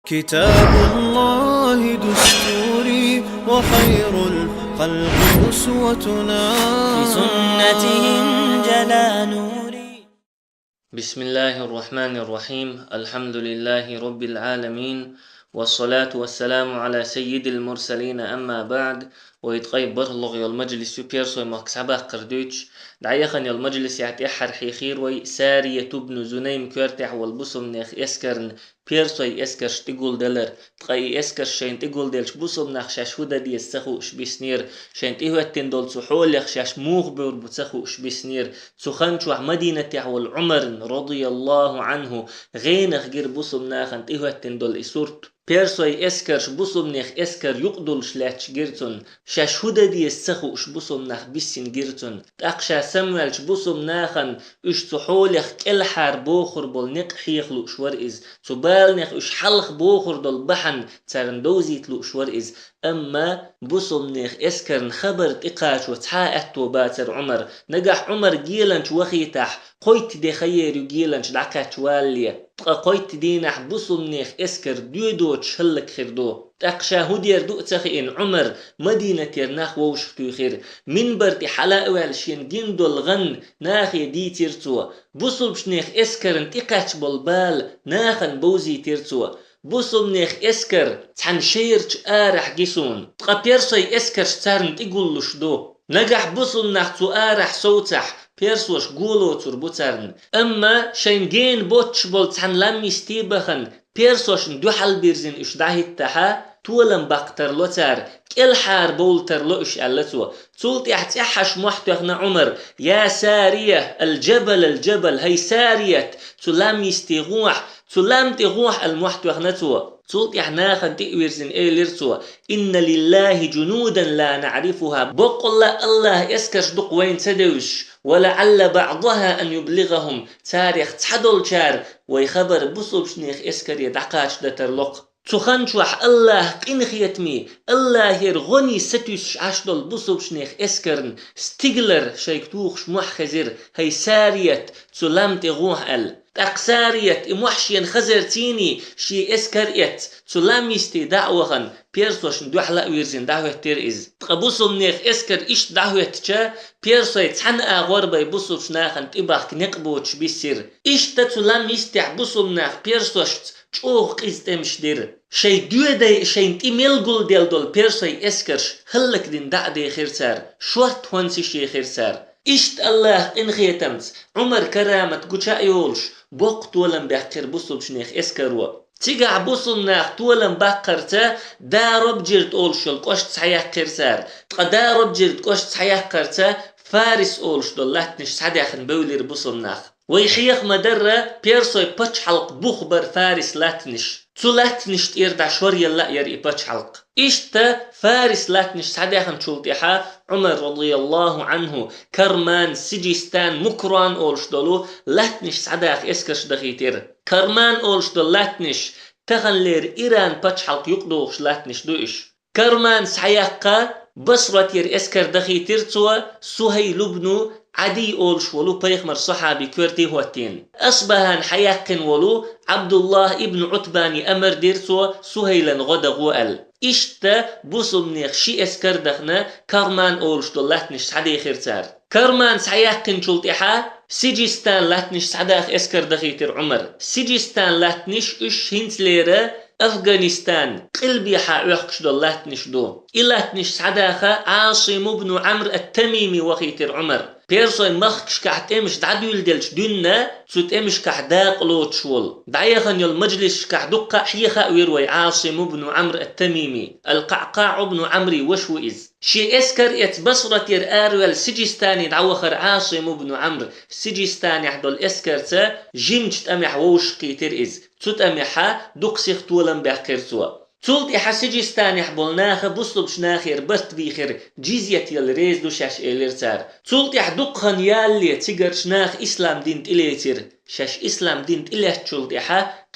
كتاب الله دستوري وخير الخلق أسوتنا في سنته انجلى نوري. بسم الله الرحمن الرحيم. الحمد لله رب العالمين، والصلاة والسلام على سيد المرسلين. أما بعد، ويتقيب برلغ المجلس بيرسو مكسبه قردوش دعيخن المجلس يعتيحر حيخير وي سارية بن زنيم كورتح والبصم نيخ اسكرن بيرسو اسكرش تقول دلر تقاي اسكرش شين تقول دلش بصم نخ شاشودا دي السخوش بسنير شين تيهوتين دول سحول يخشاش مغبر بتسخوش بسنير سخنشوح مدينة والعمر رضي الله عنه غينخ غير بصم ناخن تيهوتين دول اسورت بيرسوي اسكرش بصم نخ اسكر يقدل شلاتش جيرتون شاشودا دي السخوش بصم نخ بسين جيرتون تاقشا سموالش بصم ناخن اش تحولخ كالحار بوخر بول نق حيخلو شورئز سبال نخ اش حلخ بوخر دول بحن تارندوزيت لو شورئز. أما بصم نيخ اسكرن خبر تقاش وتحاقت وباتر عمر نجح عمر جيلنش وخيتح قويت دي خير جيلنش دعكات والية قويت دينح بصم نيخ اسكر ديودو تشلك خردو تقشا هدير دو تخين عمر مدينة يرناخ ووشفتو خير من برتي حلاء والشين جندو الغن ناخي دي تيرتوا بصل بشنيخ اسكرن تقاش بالبال ناخن بوزي تيرتوا بوصم نيخ اسكر تحن شيرش آرح جيسون تقا بيرسوي اسكر شتارن تقولوش دو نجح بوصم ناخ تو آرح صوتح بيرسوش قولو تربوتارن. أما شين جين بوتش بول تحن لامي ستيبخن بيرسوش دو حل بيرزين اش داهي التحا تولن باقتر لوتار كل حار بولتر لو اش ألتو تولت احتيحش محتوخنا عمر يا سارية الجبل الجبل هي سارية تلامي ستيغوح سلام تغوح المحتوى نتوى تولت يحناخن تئويرزن لرتوى إن لله جنودا لا نعرفها بقول الله اسكش دق وين تدوش ولعل بعضها أن يبلغهم تاريخ تحدل شار ويخبر بصوب شنيخ اسكر يدعقاش دترلق تخنشوح الله قنخ يتمي الله يرغني ستوش عشدل بصوب شنيخ اسكرن ستيغلر شيكتوخ شموح خزير هي سارية سلام تغوح تقساريت اموحشين خزرتيني شي اسكريت سلاميستي دعوغن بيرسوش ندوحلا ويرزين دعوه تيرئز تقبوصم نيخ اسكر ايش دعوه تشا بيرسوي تحن اغوربا يبوصوش ناخن تباك نقبوش بيسير ايش تسلاميستي عبوصم ناخ بيرسوش تشوخ قيزتمش دير شي دودي شي تيميل قول ديل دول بيرسوي اسكرش هلك دين دعدي خيرسار شوات وانسي شي خيرسار إشت الله إن خيتمت عمر كرامة قوشا يولش بوق تولن بحكر بوصل بشنيخ اسكروا تيقع بوصل ناخ تولن بحكرتا دارب جيرت أولشل قوشت سحيح كرسار تقا دارب جيرت قوشت سحيح كرتا فارس أولش دولاتنش سحديخن بولير بوصل ناخ ويحيخ مدرة بيرسوي باتش حلق بخبر فارس لاتنش تولاتنش تيردع شوريا لا يري باتش حلق إشتا فارس لاتنش سحديخن شولتيحا عمر رضي الله عنه كرمان سجستان مكران أولش دولو لاتنش سعداخ اسكرش دخيتير كرمان أولش دول لاتنش تغلير إيران باتش حلق يقدوش لاتنش دوش كرمان سحياقا بصرة ير اسكر دخيتير توا سهيل بن عدي أولش ولو بيخمر صحابي كورتي هوتين أصبهان حياقن ولو عبد الله ابن عتباني أمر ديرتوا سهيلا غدا غوال إشتا بوصل نيخ شي اسكر دخنا كرمان أولش دول لاتنش سعدي خيرتار كرمان سحياقن شلطيحا سجستان لاتنش سعداخ اسكر دخيتر عمر سجستان لاتنش اش هنت ليرة أفغانستان قلبي حاوحكش دول لاتنش دو إلاتنش سعداخا عاصم بن عمرو التميمي وخيتر عمر بيرسوي مخكش كحتمش دعدول دلش دنا تمش كحداق لوت شول دعيخن يل مجلس كحدقة حيخا ويروي عاصم بن عمرو التميمي القعقاع بن عمرو وشوئز شي اسكر بصرة يرآر سجستاني دعوخر عاصم بن عمرو سجستاني عدول اسكرتا جمجت أمح ووش قيتر إز تتأمحا دقسيخ طولا بحكرتوا تولت سجستاني حبولناخ بصلب شناخير برت بيخير جيزية يالريز دو شاش إليرتار تولت دقخن يالي تيجر شناخ إسلام دين إليتر شاش إسلام دين إليه تولت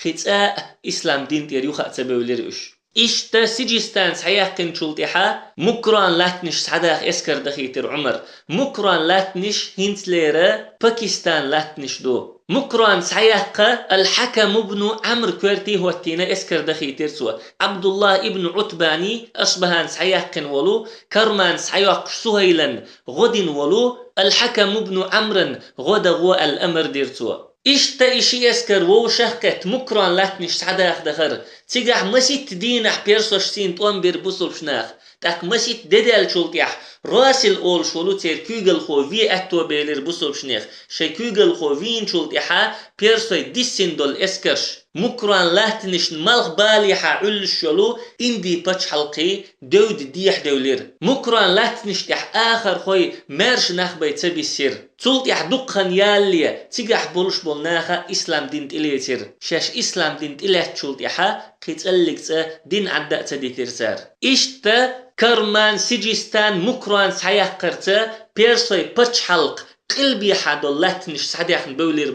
قيتاء إسلام دين يريوخا تبوليرش إشتا سجستان سحياقن شلطحا مكران لاتنش سعداخ اسكر دخيتر عمر مكران لاتنش هنتليرا باكستان لاتنش دو مكران سحياق الحكم ابن عمرو كورتي هو التينا اسكر دخيتر سوا عبد الله ابن عتباني أصبهان سحياقن ولو كرمان سحياق سهيلا غد ولو الحكم ابن عمرو غد غو الأمر دير سوا إشتا إشي اسكر وو شهكت مكران لاتنش سعداخ دخر تيجح مسيت دينح بيرسوش سين طوان بير بوصل شناخ تاك مسيت ديدال شولتيح راسل أول شولو تير كوغل خو في أتو بيلر بوصل شناخ شي كوغل خو فين شولتيحا بيرسوي ديسين دول اسكرش مكران لاتنش مالخ باليحا عل شولو اندي باتش حلقي دود ديح دولير مكران لاتنش تح آخر خوي مارش ناخ بيتسبي سير تولتيح دقخن يالي تيجح بولش بولناخا إسلام دين تليتر شاش إسلام دين تليت شولتيحا قيتقلق دين عداء تديتر سار إشتا كرمان سجستان مكران سحيقرتا بيرسوي باتش حلق قلبي حدو لاتنش سحداخن بولير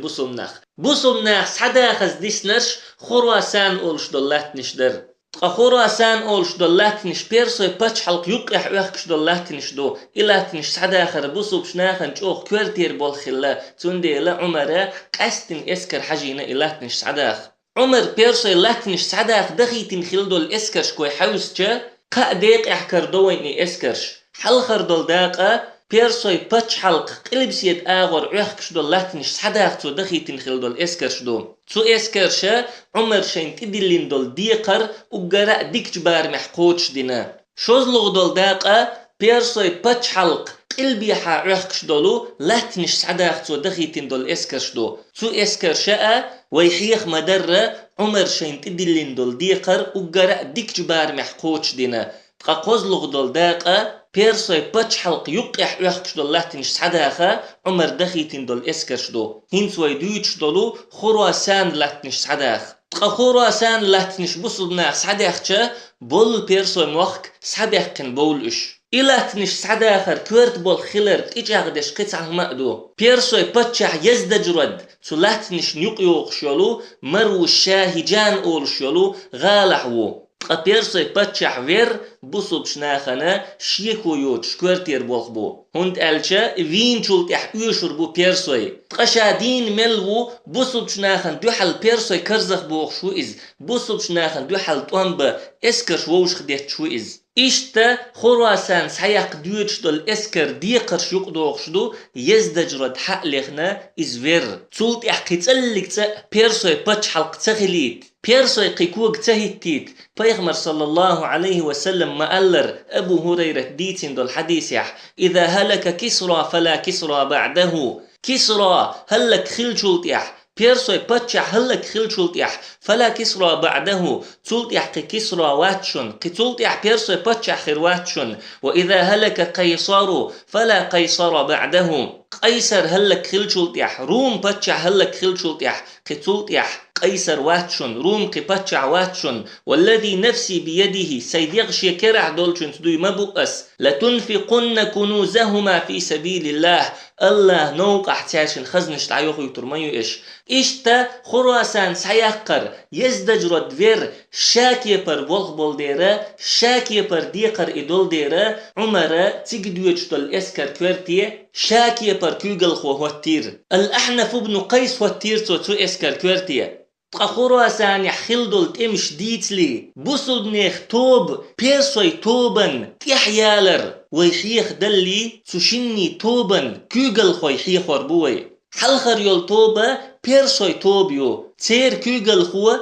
بوسمناخ سحداخز ديسنرش خراسان أولش دولاتنش در خراسان أولش دولاتنش بيرسوي باتش حلق يقح ويخكش دولاتنش دو إلاتنش سحداخر بوسوبشناخن جوخ كورتير بالخلا تندي لا عمره قستن اسكر حجينا إلاتنش سحداخ عمر بيرسوي لاتنش سحداخ دخيتن خلدو الاسكرش كوي حوسجا قاديق احكر دويني اسكرش حلخر دول داقا بيرسوي باتش حلق قلبسيت آغور عيخكش دول لاتنش سحداخ تو دخيتن خلدو الاسكرش دو تو اسكرشا عمر شين تدلين دول ديقر وقراء ديك جبار محقوتش دينا شوزلغ دول داقا بيرسوي باتش حلق قلبي حا عيخكش دولو لاتنش سحداخ تو دخيتن دول اسكرش دو تو اسكرشا ويحيخ مدرة عمر شين تدلين دول ديقر وقراء ديك جبار محقوتش دينا تقوزلغ دول داقا بيرسوي باتش حلق يقح ويخكش دول لاتنش سحداخا عمر دخيتن دول اسكرش دو هنسوي دويتش دولو خراسان لاتنش سحداخ خراسان لاتنش بوصلناخ سحداخشا بول بيرسوي موخك سحداخن بولش إلاتنش سحداخر كورت بول خلر إجاغدش قطعه مأدو بيرسوي باتشح يزدجرد سلاتنش نيقيوق شولو مرو الشاهجان أول شولو غالحو بيرسوي باتشح وير بوصب شناخنا شيكو يوتش كورتير بولخبو هند ألشا وين شولتح يوشر بو بيرسوي تقشادين ملو بوصب شناخن دوحل بيرسوي كرزخ بوخ شو إز بوصب شناخن دوحل طوانبا اسكرش ووش خديت شو إز إشتا خراسان سحيق دوتش دول اسكر ديقرش يقدوغش دو يزدجرد حق لغنا إزوير تولت احقيت ألك بيرسوي باتش حلق تغليت بيرسوي قيكوغ تهيتيت بيغمر صلى الله عليه وسلم مألر أبو هريرة ديتين دول حديثيح إذا هلك كسرى فلا كسرى بعده كسرى هلك خلجولتيح بيرسوي باتشح هلك خلجولتيح فلا كسرى بعده تولتيح كسرى واتشن تولتيح بيرسوي باتشح خير واتشن وإذا هلك قيصر فلا قيصر بعده قيصر هلك خلجولتيح روم باتشح هلك خلجولتيح تولتيح قيصر واتشن روم قباتشع واتشن والذي نفسي بيده سيديغش يكرع دولشن تدوي مبؤس لتنفقن كنوزهما في سبيل الله الله نوقع تاشن خزنش تعيوخ يترميو إشتا خراسان سيقر يزدجرد فير شاكي پر بولغ بول ديرا شاكي پر ديقر إدول ديرا عمر تيجدويتش دول اسكر كورتي شاكي پر كوغل خو هوتير الأحنف ابن قيس هوتير تو اسكر كورتي خراسان يحخلدل تمش ديتلي بوصل نيخ توب بيرسوي توبن تيحيالر ويحيخ دلي تشني توبن كوغل خو يحيخ وربوي حلخر يول توبة بيرسوي توبيو تير كوغل خو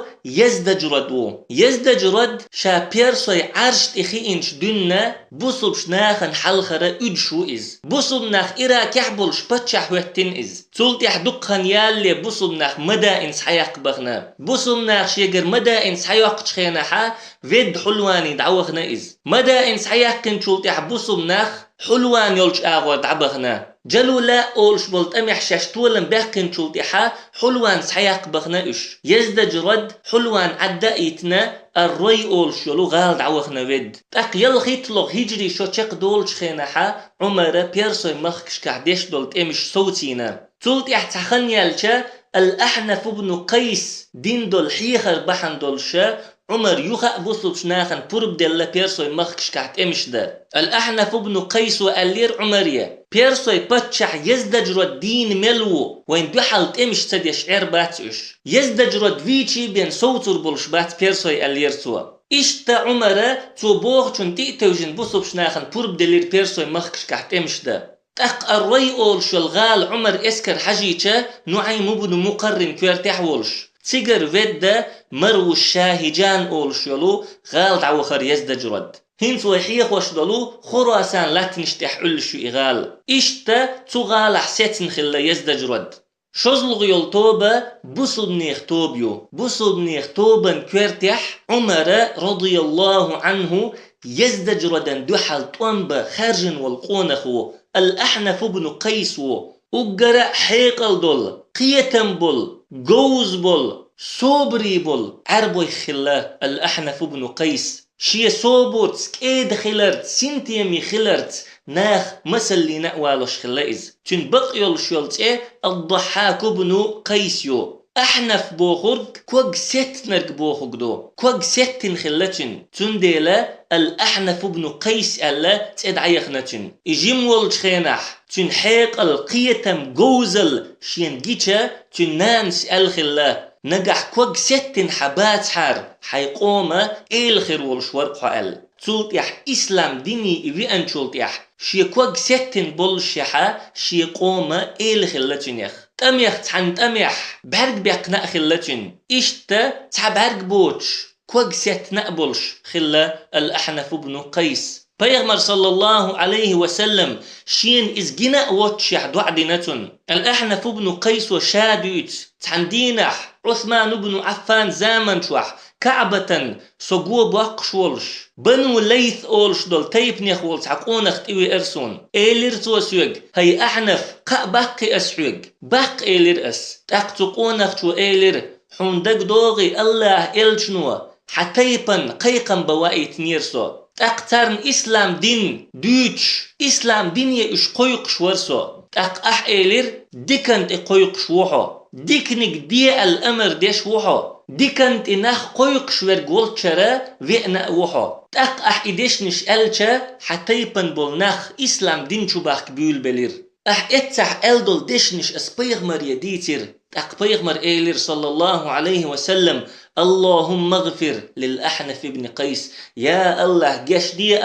يزدجرد شا بيرسوي عرش تخي انش دنا بوصل شناخن حلخر ادشو إز بوصل ناخ إرا كحبلش باتشح وحتن إز تولت يحدقخن يالي بوصل ناخ مدى انس حياق بغنا بوصل ناخ شيقر مدى انس حياق تخيناحا فيد حلواني دعوخنا إز مدى انس حياق تولت يحبوصل ناخ حلوان يولش آغور دعبغنا جلو لا أولش بلت أميح شاشتولن باقين شلتحا حلوان سحياق بغناش يزدجرد حلوان عدائتنا الروي أولش يلو غال دعوخنا ود تاق يلخيطلغ هجري شو تشق دولش خيناحا عمر بيرسوي مخكش كعديش دولت أمش صوتينا تولت يحتخن يالشا الأحنف ابن قيس دين دول حيخر بحن دولشا عمر يخا بوصلش ناخن برب دل بيرسوي مخكش كحت امشدا الأحنف بن قيس وألير عمرية بيرسوي بتشح يزدجر الدين ملو وين بحلت امش سديش عير باتش يزدجر فيتشي بين صوتر بولش بات بيرسوي ألير سوا إشتا عمره تو بوغ چون تيتوجن بوصلش ناخن برب دلير بيرسوي مخكش كحت امشدا تق الري أول شلغال عمر اسكر حجيچه نعيم بن مقرن كويرتح ولش تيجر فيدا مرو الشاهجان أول شلو غال دعوخر يزدجرد هنس وحيخ وشدلو خراسان لا تنشتح علشو إغال إشتا تغال حسيتن خلا يزدجرد شزلغ يلطوبة بصبنيخ توبيو بصبنيخ توبا كويرتح عمر رضي الله عنه يزدجردن دوحل طوانبا خارجن والقونخو الأحنف بن قيس وقرأ حيقل دول قيتم بول جوز بول صبري بول عربوي خلا الأحنف بن قيس شي صوبوت كيد خلرت سنتيمي خلرت ناخ مسلي نأوالش خلائز تن بقيول شولت الضحاك بن قيسيو أحنف بوخرج كوج ست نرج بوخرج دو كوج ست خلتن تنديلا الأحنف بن قيس ألا تدعي خنتن إجيم ولج خينح تن حيق القيتم جوزل شين جيتشا تن نانس الخلا نجح كوج ست حبات حار حيقوما الخير والشورق حال تولت يح إسلام ديني إبي أنشولت يح شي كوج ستن بولشحا شي قوما الخلتن يخ تميخ تحن تميح بهرق بيقناء خلتن إشتا تحبهرق بوش كوج ست نقبلش خلا الأحنف بن قيس بيغمر صلى الله عليه وسلم شين إزجنا واتشح دعدنتن الأحنف بن قيس وشادوت تحن دينح عثمان بن عفان زامن شوح كعبة سقوب وقشولش بنو ليث أولش دول تيب نخولش عقونخ تيوي إرسون إيلير توسيوغ هاي أحنف قا باقي أسحوغ باق إيلير أس تاقتقونخ تو إيلير حوندق دوغي الله إلشنوا حتيبن قيقن بوائت نيرسو تاقترن إسلام دين دوتش إسلام دين يش قيق شورسو تاق أح إيلير ديكنت قيق شوحو ديكنك دي الأمر ديش وحو ديكنت إناخ قيق شوير قولتشرا ويأنا وحو تاق أح إديش نش ألشا حتيبن بولناخ إسلام دين شباك بيول بلير أح إتسح ألدول ديش نش أسبيغمر يديتير تاق بيغمر إيلير صلى الله عليه وسلم اللهم اغفر للأحنف بن قيس يا الله جاش دي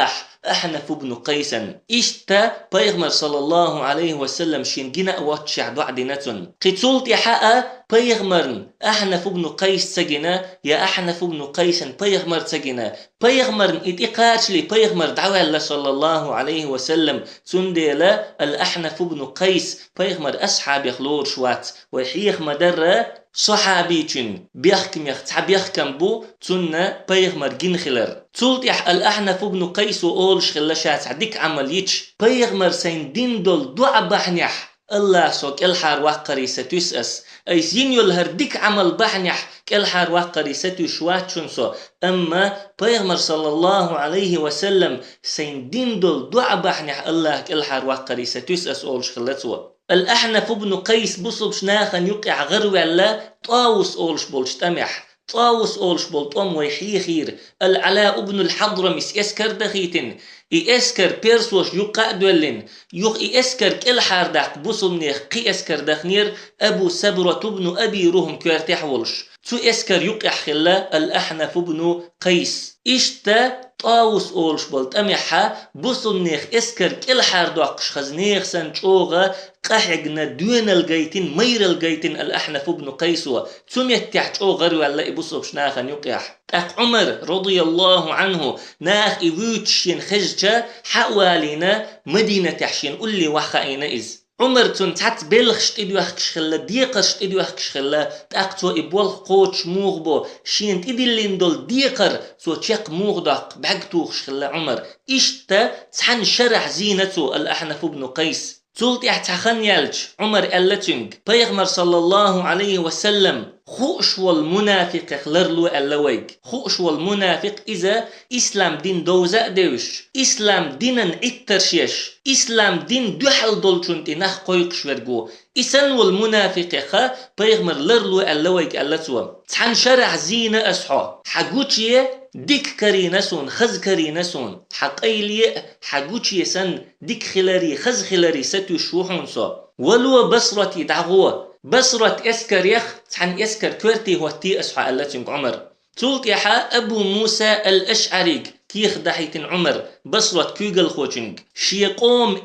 أحنف بن قيسا إشتا بيغمر صلى الله عليه وسلم شين جنا واتشع بعدنتن قتلت يحقا بيغمرن أحنف بن قيس سجنا يا أحنف بن قيسا بيغمر سجنا بيغمرن إتقاش لي بيغمر دعوة الله صلى الله عليه وسلم سنديلا الأحنف بن قيس بيغمر أصحاب يخلور شوات ويحيخ مدرة صحابيتين بيحكم يختحب يحكم بو تنا بيغمر جن خلر تولت يح الأحنف بن قيس وأولش خلاشات عديك عمليتش بيغمر سين دين دول دعا بحنيح الله سوك الحار وقري ستسأس أي سينيو الهرديك عمل بحنيح كالحار وقري ستشوات شنسو أما بيغمر صلى الله عليه وسلم سين دين دول دعا بحنيح الله كالحار وقري ستسأس أولش خلاتوا الأحنف بن قيس بصبش ناخن يقع غروي الله طاوس أولش بولش تمح طاوس أولش بولطم ويحيخير العلاء بن الحضرمس يسكر دخيتن إسكر بيرسوش يقع دولن إسكر كل حاردق بصمنيخ قي إسكر دخنير أبو سبرة بن أبي روهم كوارتح ولش تو إسكر يقع خلا الأحنف بن قيس إشتا طاوس أولش بولت أميحا بصمنيخ إسكر كل حاردقش خزنيخ سنشوغا قحقنا دون الجيتين مير الجيتين الأحنف بن قيس سميت تحت غرو على إبوسوش ناخن يقع أق عمر رضي الله عنه ناخ إبوتشين خججة حوالينا مدينة تحشين قولي وحقينا إز عمر تنتحت بلخشت إدي وحكش خلا ديقرشت إدي وحكش خلا تأقتو إبوال قوتش موغبو شينت إدي اللين دول ديقر سو تشيق موغدق بعقتوخش خلا عمر إشتا تحن شرح زينتو الأحنف بن قيس تولت يحتخن يالج عمر ألتنج بيغمر صلى الله عليه وسلم خوش والمنافق خلرلو اللويق خوش والمنافق إذا إسلام دين دوزاء دوش إسلام دينن اترشيش إسلام دين دوحل دولشنتي نخ قويقش ورقو إسان والمنافق خا بيغمر لرلو اللويق اللتوا تحن شرع زينة أسحو حقوتي ديك كرينسون خز كرينسون حقيلي حقوتي سن ديك خلاري خز خلاري ستو شوحون سو ولو بصرتي دعوة بصرة اسكر يخ تحن اسكر كورتي هوتي أسحو اللتنك عمر تولك يحا أبو موسى الأشعري كيخ دحيتن عمر بصرة كيغل خوشنج شيقوم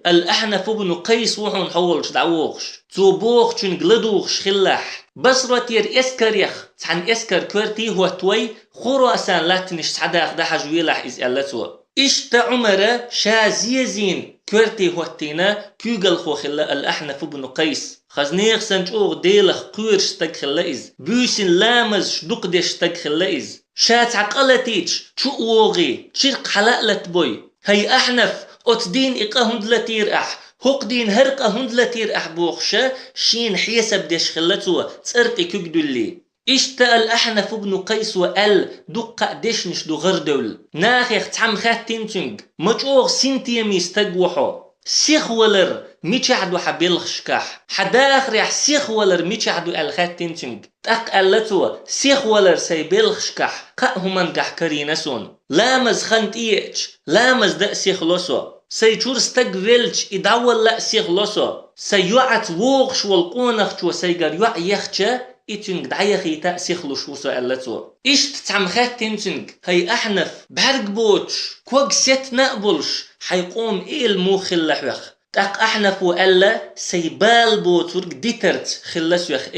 الأحنف بن قيس وحون حولش دعوغش توبوغ چنگ لدوغش خلاح بصرة ير اسكر يخ تحن اسكر كورتي هو توي خراسان لاتنش تحداخ دحج ويلح إز ألتو إشتا عمر شازيزين كورتي هوتينا كيغل خو خلا الأحنف بن قيس خزنيخ سنجوغ ديلخ قيرش تك خلايز بيسن لامز شدقدش تك خلايز شات عقلتيج شؤوغي شرق حلقلت بوي هي أحنف أتدين إقاهند لتير أح هقدين هرق أهند لتير أح بوخشا شين حيسب ديش خلتو تسرقي كيقدولي اشتا الأحنف بن قيس وقال دقا ديشنش دو غردول ناخيخ تعم خاتين تنج مجوغ سنتيمي استقوحو سيخ ولر ميشعدو حبيلخشكح حداخر يح سيخ ولر ميشعدو الخاتين تنج تاق ألتو سيخ ولر سيبيلخشكح قاهمان قح كرينسون لامز خانت إيج لامز دأ سيخ لوسو سيجور استقبلش إداول لا سيخ لوسو سيوعت ووغش والقونخش وسيقر يوع يخشا إتنج دعيخي تأسيخلو شو سألتو إشت تعمخات تنتنج هي أحنف بحرق بوتش كوغ ست نقبلش حيقوم الموخل لحوخ تاق أحنف وألا سيبال بوتورك ديترت خلس يخ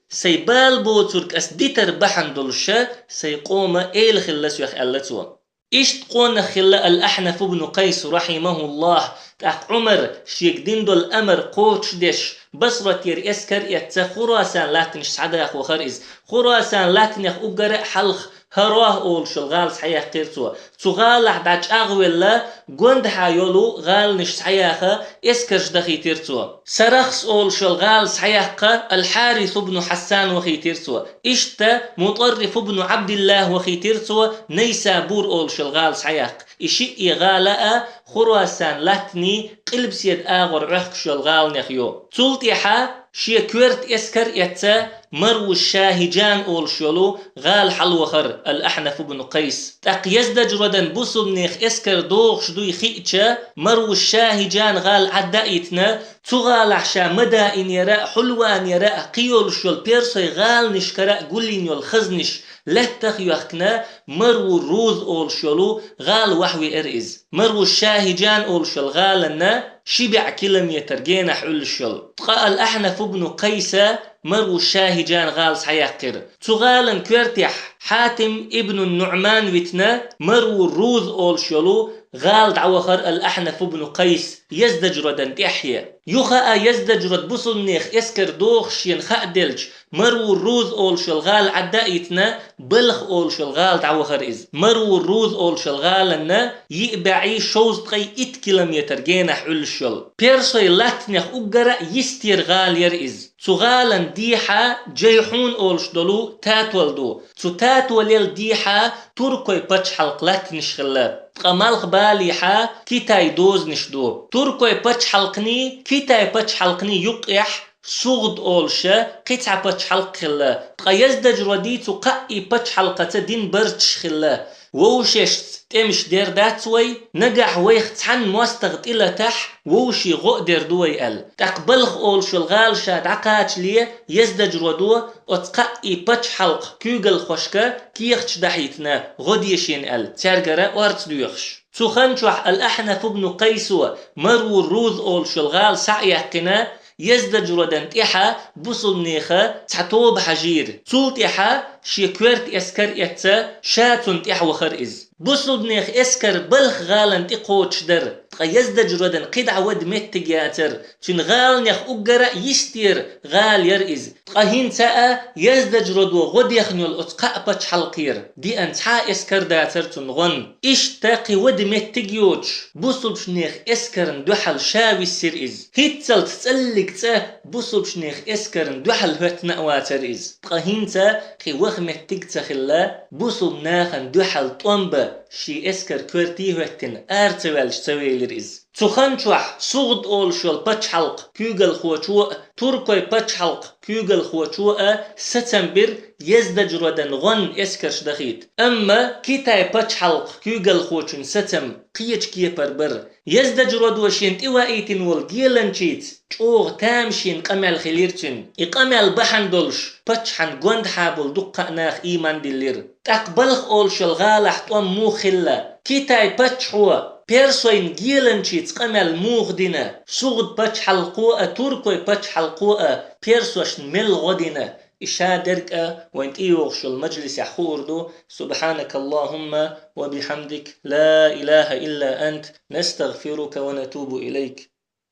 سيبال بوتورك أس ديتر بحندلشا سيقوم خلس يخ ألتو إشت قونا خلا الأحنف بن قيس رحمه الله تاق عمر شيك ديندو الأمر قوتش ديش بصرة ير اسكر يتسا خراسان لاتنش سعدا أخو خريز خراسان لاتنش أقرأ حلخ هرواه أول شلغال صحيح قيرتو تغال لحداج أغويلا قوند حايولو غال نش صحيحة اسكرش دخي تيرتو سرخص أول شلغال صحيح الحارث بن حسان وخي تيرتو إشتا مطرف بن عبد الله وخي تيرتو نيسابور أول شلغال صحيح إشي إغالاء خراسان لاتني قلب سيد آغر عخ شلغال نخيو تلتيحا شي كورت اسكر يتا مرو الشاهجان أول شلو غال حلوخر الأحنف بن قيس تاق يزدج ردن بوصل نيخ اسكر دوغ شدوي خيئتشا مرو الشاهجان غال عدائتنا تغال عشا مدائن يراء حلوان يراء قيول شل بيرسي غال نشكراء قلين يول خزنش لتخ يخنا مرو الروز أول شلو غال وحوي إرئز مرو الشاهجان أول شل غالنا شبع كيلومتر جينا حل الشل تقال الأحنف بن قيس مرو الشاهجان غال سحيقر تغالا كورتيح حاتم ابن النعمان ويتنا مرو الروز أول شلو غال دعوخر الأحنف بن قيس يزدج ردن تحيا يخا يزدج رد بصل نيخ اسكر دوخ شين خأدلج مرو الروز أول شلغال عدائتنا بلخ أول شلغال دعوخر إز مرو الروز أول شلغالنا يقبعي شوز تقي 8 كيلومتر جينا حل الشل بيرسوي لاتنيخ أقرأ يستير غال يرئز تغالا ديحا جيحون أول شدلو تاتولدو تاتوليل ديحا تركوي باتش حلق لاتنش خلاب قمالخ باليحا كيتاي دوز نشدو تركوي باتش حلقني كيتاي باتش حلقني يقيح صغد أولشا قطع باتش حلق خلا تقيزدج رديتو قائي باتش حلقة دين برتش خلا ووششت تمش دير داتوي نجح ويخ تحن مواستغط إلا تح ووشي غقدر دوي ال تقبلخ أولش الغال شاد عقاتش ليه يزدج ردو وتقائي باتش حلق كيوغل خوشكا كيخش دحيتنا غديشين ال تارجرة وارت دويخش تخنشوح الأحنف بن قيسو مرو الروذ أولش الغال سعيقنا يزدج ردن تيحا بوصل نيخا تعطوب حجير تول تيحا شيكورت اسكر يتسا شاتون تيح وخرئز بوصل نيخ اسكر بلخ غالن تيقوتش در يزدج ردن قدع ود متجاتر تن غال نيخ أقرأ يستير غال يرئز تقهين تاء يزدج ردو غد يخنول اتقاء باتش حلقير دي انتحا اسكر داتر تنغن اشتاقي ود متجيوتش بوصل نيخ اسكر ندوحل شاوي السرئز هيتسل تسألك تا بوصل شنيخ اسكرن دوحل هوت نأواتريز قهينتا خي وخمت تكتخلا بوصل ناخن دوحل طنبة شي اسكر كورتي هوتن ارتوالش تويلريز تخنشوح صغد أول شول باتش حلق كيوغل خوشوء تركوي باتش حلق كيوغل خوشوء ستنبر يزدج ردن غن اسكرش دخيت أما كيتاي باتش حلق كيوغل خوشن ستم قيج كي بربر يزدج ردوشين إوايتين والجيلنشيت اوغ تامشين قمل خليرتن إقمل بحن دولش باتش حن غند حابل دقا ناخ إيمان دلير تقبلخ أول شول غالح طوام مو خلا كيتاي باتش هو بيرسوين جيلنشيت قمل موغدنا صغد باتش حلقوء تركوي باتش حلقوء بيرسوش مل غدنا إشادرك وانت إيوغش المجلس يحوردو سبحانك اللهم وبحمدك لا إله إلا أنت نستغفرك ونتوب إليك.